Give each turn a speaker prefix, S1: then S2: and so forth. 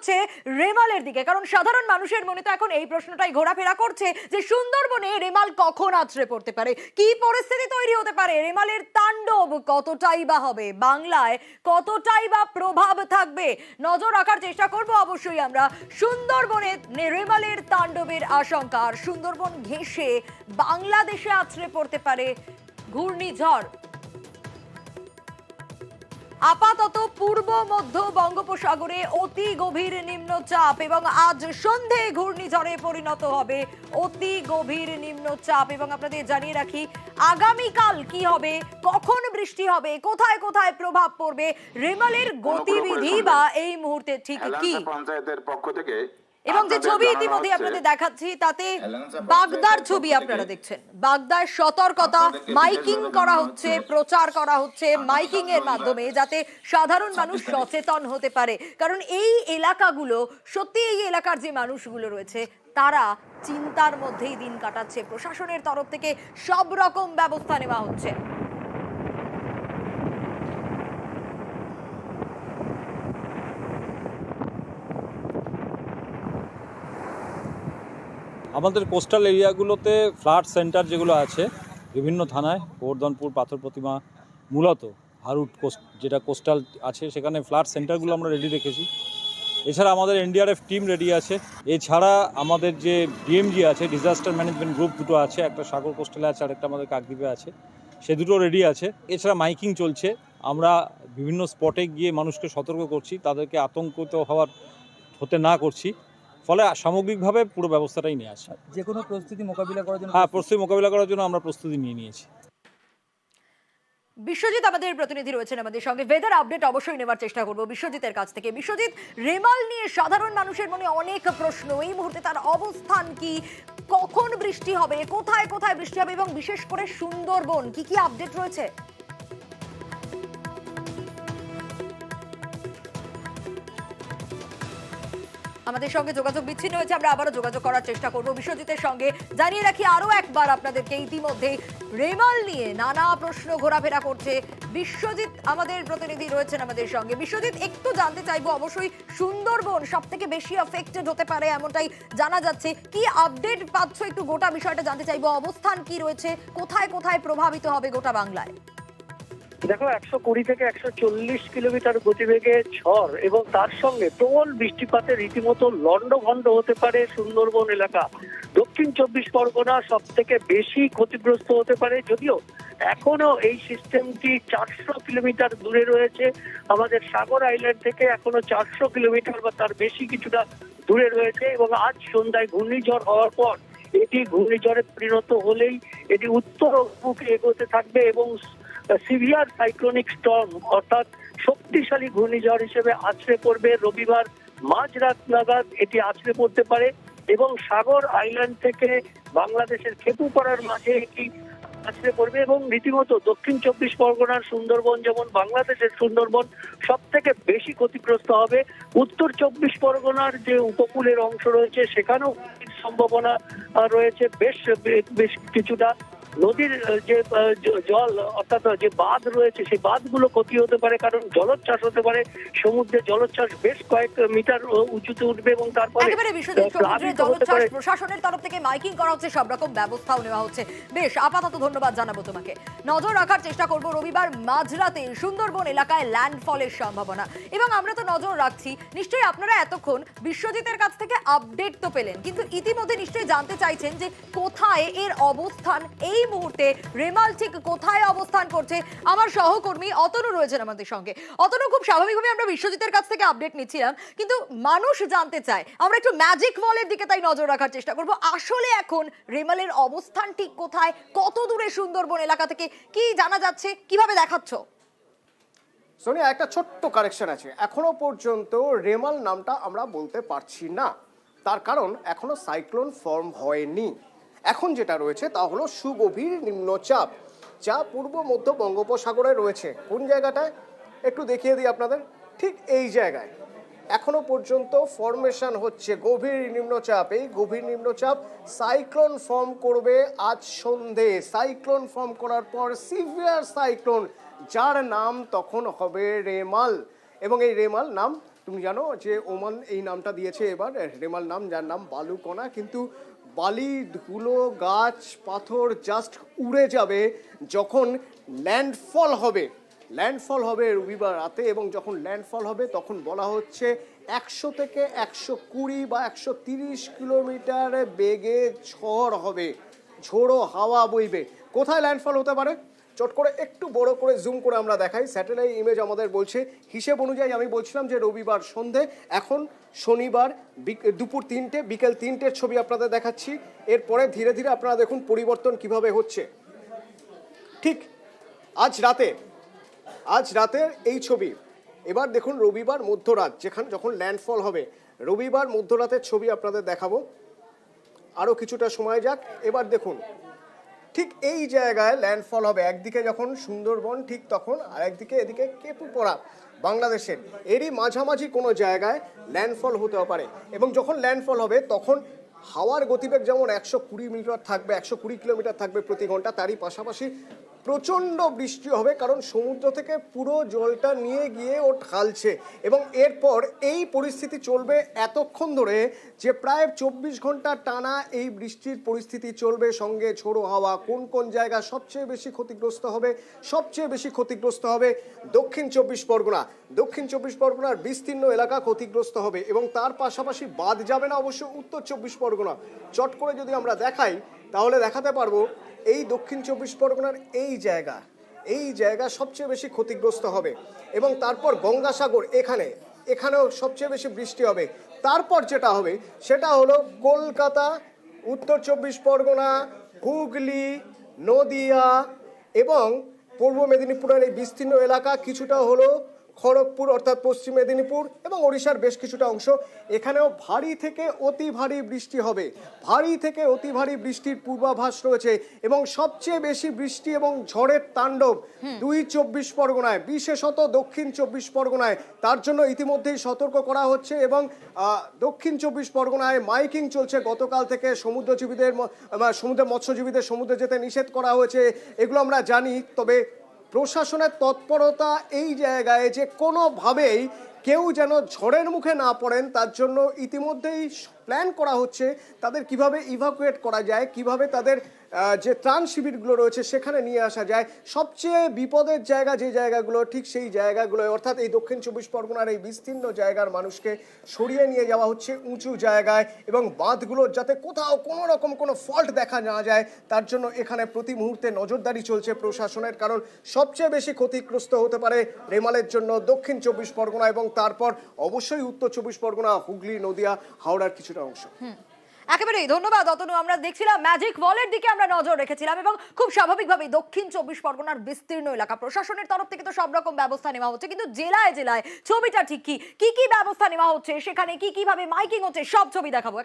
S1: হচ্ছে রেমালের দিকে, কারণ সাধারণ মানুষের মনে তো এখন এই প্রশ্নটাই ঘোরাফেরা করছে যে সুন্দরবনে রেমাল কখন আছড়ে পড়তে পারে, কি পরিস্থিতি তৈরি হতে পারে, রেমালের তাণ্ডব কতটাই বা হবে, বাংলায় কতটাই বা প্রভাব থাকবে। নজর রাখার চেষ্টা করব অবশ্যই আমরা সুন্দরবনে রেমালের তাণ্ডবের আশঙ্কা। আর সুন্দরবন ঘেঁষে বাংলাদেশে আছড়ে পড়তে পারে ঘূর্ণিঝড়। আপাতত পূর্ব মধ্য বঙ্গোপসাগরে অতি গভীর নিম্নচাপ এবং আজ সন্ধে ঘূর্ণিঝড়ে পরিণত হবে অতি গভীর নিম্নচাপ। এবং আপনাদের জানিয়ে রাখি আগামীকাল কি হবে, কখন বৃষ্টি হবে, কোথায় কোথায় প্রভাব পড়বে, রেমালের গতিবিধি বা এই মুহূর্তে ঠিক কি।
S2: পঞ্চায়েতের পক্ষ থেকে
S1: এবং যে ছবি ইতিমধ্যে আপনাদের দেখাচ্ছি তাতে বাগদার ছবি আপনারা দেখছেন। বাগদার সতর্কতা, মাইকিং করা হচ্ছে, প্রচার করা হচ্ছে মাইকিং এর মাধ্যমে, যাতে সাধারণ মানুষ সচেতন হতে পারে। কারণ এই এলাকাগুলো সত্যি, এই এলাকার যে মানুষগুলো রয়েছে তারা চিন্তার মধ্যেই দিন কাটাচ্ছে। প্রশাসনের তরফ থেকে সব রকম ব্যবস্থা নেওয়া হচ্ছে।
S3: আমাদের কোস্টাল এরিয়াগুলোতে ফ্লাড সেন্টার যেগুলো আছে বিভিন্ন থানায়, গোবর্ধনপুর, পাথর প্রতিমা, মূলত হারুট যেটা কোস্টাল আছে সেখানে ফ্লাড সেন্টারগুলো আমরা রেডি রেখেছি। এছাড়া আমাদের এনডিআরএফ টিম রেডি আছে। এছাড়া আমাদের যে ডিএমজি আছে, ডিজাস্টার ম্যানেজমেন্ট গ্রুপ দুটো আছে, একটা সাগর কোস্টালে আছে আর একটা আমাদের কাকদ্বীপে আছে, সে দুটো রেডি আছে। এছাড়া মাইকিং চলছে, আমরা বিভিন্ন স্পটে গিয়ে মানুষকে সতর্ক করছি, তাদেরকে আতঙ্কিত হতে না করছি। ফলে সামগ্রিকভাবে পুরো ব্যবস্থাটাই নিয়ে আসে।
S4: যে কোনো পরিস্থিতি মোকাবিলা করার জন্য
S3: প্রস্তুতি মোকাবিলা করার জন্য আমরা প্রস্তুতি নিয়ে নিয়েছি।
S1: বিশ্বজিৎ আমাদের প্রতিনিধি রয়েছেন আমাদের সঙ্গে, ওয়েদার আপডেট অবশ্যই নেওয়ার চেষ্টা করব বিশ্বজিতের কাছ থেকে। বিশ্বজিৎ, রেমাল নিয়ে সাধারণ মানুষের মনে অনেক প্রশ্ন, এই মুহূর্তে তার অবস্থান কি, কখন বৃষ্টি হবে, কোথায় কোথায় বৃষ্টি হবে এবং বিশেষ করে সুন্দরবন কি কি আপডেট রয়েছে? আমাদের সঙ্গে যোগাযোগ বিচ্ছিন্ন হয়েছে, আমরা আবারও যোগাযোগ করার চেষ্টা করব বিশ্বজিতের সঙ্গে। জানিয়ে রাখি আরো একবার আপনাদেরকে, ইতিমধ্যে রেমাল নিয়ে নানা প্রশ্ন ঘোরাফেরা করছে। বিশ্বজিৎ আমাদের প্রতিনিধি রয়েছেন আমাদের সঙ্গে। বিশ্বজিৎ, একটু জানতে চাইবো, অবশ্যই সুন্দরবন সব থেকে বেশি অ্যাফেক্টেড হতে পারে এমনটাই জানা যাচ্ছে, কি আপডেট পাচ্ছ একটু গোটা বিষয়টা জানতে চাইবো, অবস্থান কি রয়েছে, কোথায় কোথায় প্রভাবিত হবে গোটা বাংলায়?
S5: দেখো, 120 থেকে 140 কিলোমিটার গতিবেগে ঝড় এবং তার সঙ্গে প্রবল বৃষ্টিপাতে রীতিমতো লন্ডভন্ড হতে পারে সুন্দরবন এলাকা। দক্ষিণ 24 পরগনা সব থেকে বেশি ক্ষতিগ্রস্ত হতে পারে, যদিও এখনো এই সিস্টেমটি 400 কিলোমিটার দূরে রয়েছে আমাদের সাগর আইল্যান্ড থেকে, এখনো 400 কিলোমিটার বা তার বেশি কিছুটা দূরে রয়েছে। এবং আজ সন্ধ্যায় ঘূর্ণিঝড় হওয়ার পর এটি ঘূর্ণিঝড়ে পরিণত হলেই এটি উত্তর অভিমুখে এগোতে থাকবে এবং সিভিয়ার সাইক্লোনিক স্টর্ম অর্থাৎ শক্তিশালী ঘূর্ণিঝড় হিসেবে আছড়ে পড়বে। রবিবার মাঝরাত নাগাদ এটি আছড়ে পড়তে পারে এবং সাগর আইল্যান্ড থেকে বাংলাদেশের খেপুপাড়ার মাঝে এটি আছড়ে পড়বে এবং রীতিমতো দক্ষিণ 24 পরগনার সুন্দরবন যেমন বাংলাদেশের সুন্দরবন সব থেকে বেশি ক্ষতিগ্রস্ত হবে। উত্তর 24 পরগনার যে উপকূলের অংশ রয়েছে সেখানেও সম্ভাবনা রয়েছে। বেশ কিছুটা নদীর যে জল অর্থাৎ যে বাঁধ রয়েছে সেই বাঁধগুলো ক্ষতি হতে পারে, কারণ জলোচ্ছ্বাস হতে পারে, সমুদ্রে জলোচ্ছ্বাস বেশ কয়েক মিটার উঁচুতে উঠবে এবং তারপরে
S1: প্রশাসনের তরফ থেকে মাইকিং করা হচ্ছে, সব রকম ব্যবস্থাও নেওয়া হচ্ছে। বেশ, আপাতত ধন্যবাদ জানাবো তোমাকে। নজর রাখার চেষ্টা করব রবিবার মাঝরাতে সুন্দরবন এলাকায় ল্যান্ডফলের সম্ভাবনা, এবং আমরা তো নজর রাখছি। নিশ্চয়ই আপনারা এতক্ষণ বিশ্বজিতের কাছ থেকে আপডেট তো পেলেন, কিন্তু ইতিমধ্যে নিশ্চয়ই জানতে চাইছেন যে কোথায় এর অবস্থান, এই মুহূর্তে রেমাল ঠিক কোথায় অবস্থান করছে। আমার সহকর্মী অতনু রয়েছেন আমাদের সঙ্গে। অতনু, খুব স্বাভাবিকভাবে আমরা বিশ্বজিতের কাছ থেকে আপডেট নিচ্ছিলাম, কিন্তু মানুষ জানতে চায়, আমরা একটু ম্যাজিক ওয়ালের দিকে তাই নজর রাখার চেষ্টা করব। আসলে এখন রেমালের অবস্থান ঠিক কোথায়, কত দূরে সুন্দরবন এলাকা থেকে, কি জানা যাচ্ছে, কিভাবে দেখাচ্ছ?
S6: সোনিয়া, একটা ছোট্ট কারেকশন আছে, এখনো পর্যন্ত রেমাল নামটা আমরা বলতে পারছি না, তার কারণ এখনো সাইক্লোন ফর্ম হয়নি। এখন যেটা রয়েছে তা হলো সুগভীর নিম্নচাপ, যা পূর্ব মধ্য বঙ্গোপসাগরে রয়েছে। কোন জায়গাটায় একটু দেখিয়ে দিই আপনাদের, ঠিক এই জায়গায় এখনো পর্যন্ত ফর্মেশন হচ্ছে গভীর নিম্নচাপ। এই গভীর নিম্নচাপ সাইক্লোন ফর্ম করবে আজ সন্ধে। সাইক্লোন ফর্ম করার পর সিভিয়ার সাইক্লোন, যার নাম তখন হবে রেমাল, এবং এই রেমাল নাম তুমি জানো যে ওমান এই নামটা দিয়েছে এবার রেমাল নাম, যার নাম বালুকণা, কিন্তু বালি ধুলো গাছ পাথর জাস্ট উড়ে যাবে যখন ল্যান্ডফল হবে। ল্যান্ডফল হবে রবিবার রাতে, এবং যখন ল্যান্ডফল হবে তখন বলা হচ্ছে 100 থেকে 120 বা 130 কিলোমিটার বেগে ঝড় হবে, ঝোড়ো হাওয়া বইবে। কোথায় ল্যান্ডফল হতে পারে চট করে একটু বড় করে জুম করে আমরা দেখাই। স্যাটেলাইট ইমেজ আমাদের বলছে, হিসেব অনুযায়ী আমি বলছিলাম যে রবিবার সন্ধে, এখন শনিবার দুপুর 3টে, বিকেল 3টের ছবি আপনাদের দেখাচ্ছি। এরপরে ধীরে ধীরে আপনারা দেখুন পরিবর্তন কিভাবে হচ্ছে। ঠিক আজ রাতের এই ছবি। এবার দেখুন রবিবার মধ্যরাত, যখন ল্যান্ডফল হবে, রবিবার মধ্যরাতের ছবি আপনাদের দেখাবো। আরও কিছুটা সময় যাক। এবার দেখুন ঠিক এই জায়গায় ল্যান্ডফল হবে, একদিকে যখন সুন্দরবন ঠিক তখন, আর একদিকে এদিকে কেপুপাড়া বাংলাদেশের, এরই মাঝামাঝি কোনো জায়গায় ল্যান্ডফল হতে পারে। এবং যখন ল্যান্ডফল হবে তখন হাওয়ার গতিবেগ যেমন 120 মিটার থাকবে, 120 কিলোমিটার থাকবে প্রতি ঘন্টা, তারই পাশাপাশি প্রচণ্ড বৃষ্টি হবে, কারণ সমুদ্র থেকে পুরো জলটা নিয়ে গিয়ে ও ঢালছে। এবং এরপর এই পরিস্থিতি চলবে এতক্ষণ ধরে, যে প্রায় 24 ঘন্টা টানা এই বৃষ্টির পরিস্থিতি চলবে, সঙ্গে ঝোড়ো হাওয়া। কোন কোন জায়গা সবচেয়ে বেশি ক্ষতিগ্রস্ত হবে? সবচেয়ে বেশি ক্ষতিগ্রস্ত হবে দক্ষিণ 24 পরগনা। দক্ষিণ 24 পরগনার বিস্তীর্ণ এলাকা ক্ষতিগ্রস্ত হবে, এবং তার পাশাপাশি বাদ যাবে না অবশ্য উত্তর 24 পরগনা। চট করে যদি আমরা দেখাই তাহলে দেখাতে পারবো এই দক্ষিণ 24 পরগনার এই জায়গা সবচেয়ে বেশি ক্ষতিগ্রস্ত হবে। এবং তারপর গঙ্গাসাগর, এখানেও সবচেয়ে বেশি বৃষ্টি হবে। তারপর যেটা হবে সেটা হলো কলকাতা, উত্তর 24 পরগনা, হুগলি, নদিয়া এবং পূর্ব মেদিনীপুরের এই বিস্তীর্ণ এলাকা, কিছুটা হলো খড়গপুর অর্থাৎ পশ্চিম মেদিনীপুর এবং ওড়িশার বেশ কিছুটা অংশ। এখানেও ভারী থেকে অতি ভারী বৃষ্টি হবে। ভারী থেকে অতি ভারী বৃষ্টির পূর্বাভাস রয়েছে, এবং সবচেয়ে বেশি বৃষ্টি এবং ঝড়ের তাণ্ডব 24 পরগনায়, বিশেষত দক্ষিণ 24 পরগনায়। তার জন্য ইতিমধ্যেই সতর্ক করা হচ্ছে, এবং দক্ষিণ 24 পরগনায় মাইকিং চলছে গতকাল থেকে। সমুদ্রের মৎস্যজীবীদের সমুদ্রে যেতে নিষেধ করা হয়েছে, এগুলো আমরা জানি। তবে প্রশাসনের তৎপরতা এই জায়গায় যে কোনোভাবেই কেউ যেন ঝড়ের মুখে না পড়েন, তার জন্য ইতিমধ্যেই প্ল্যান করা হচ্ছে তাদের কিভাবে ইভাকুয়েট করা যায়, কিভাবে তাদের যে ত্রাণ শিবিরগুলো রয়েছে সেখানে নিয়ে আসা যায়। সবচেয়ে বিপদের জায়গা যে জায়গাগুলো, ঠিক সেই জায়গাগুলো, অর্থাৎ এই দক্ষিণ 24 পরগনার এই বিস্তীর্ণ জায়গার মানুষকে সরিয়ে নিয়ে যাওয়া হচ্ছে উঁচু জায়গায়, এবং বাঁধগুলোর যাতে কোথাও কোনো রকম কোনো ফল্ট দেখা না যায় তার জন্য এখানে প্রতি মুহূর্তে নজরদারি চলছে প্রশাসনের। কারণ সবচেয়ে বেশি ক্ষতিগ্রস্ত হতে পারে রেমালের জন্য দক্ষিণ 24 পরগনা, এবং তারপর অবশ্যই উত্তর 24 পরগনা, হুগলি, নদিয়া, হাওড়ার কিছুটা অংশ।
S1: একেবারেই ধন্যবাদ অতনু। আমরা দেখছিলাম ম্যাজিক ওয়ালের দিকে আমরা নজর রেখেছিলাম, এবং খুব স্বাভাবিকভাবেই দক্ষিণ 24 পরগনার বিস্তীর্ণ এলাকা, প্রশাসনের তরফ থেকে তো সব রকম ব্যবস্থা নেওয়া হচ্ছে, কিন্তু জেলায় জেলায় ছবিটা ঠিক কি কি ব্যবস্থা নেওয়া হচ্ছে, সেখানে কি কিভাবে মাইকিং হচ্ছে, সব ছবি দেখাবো।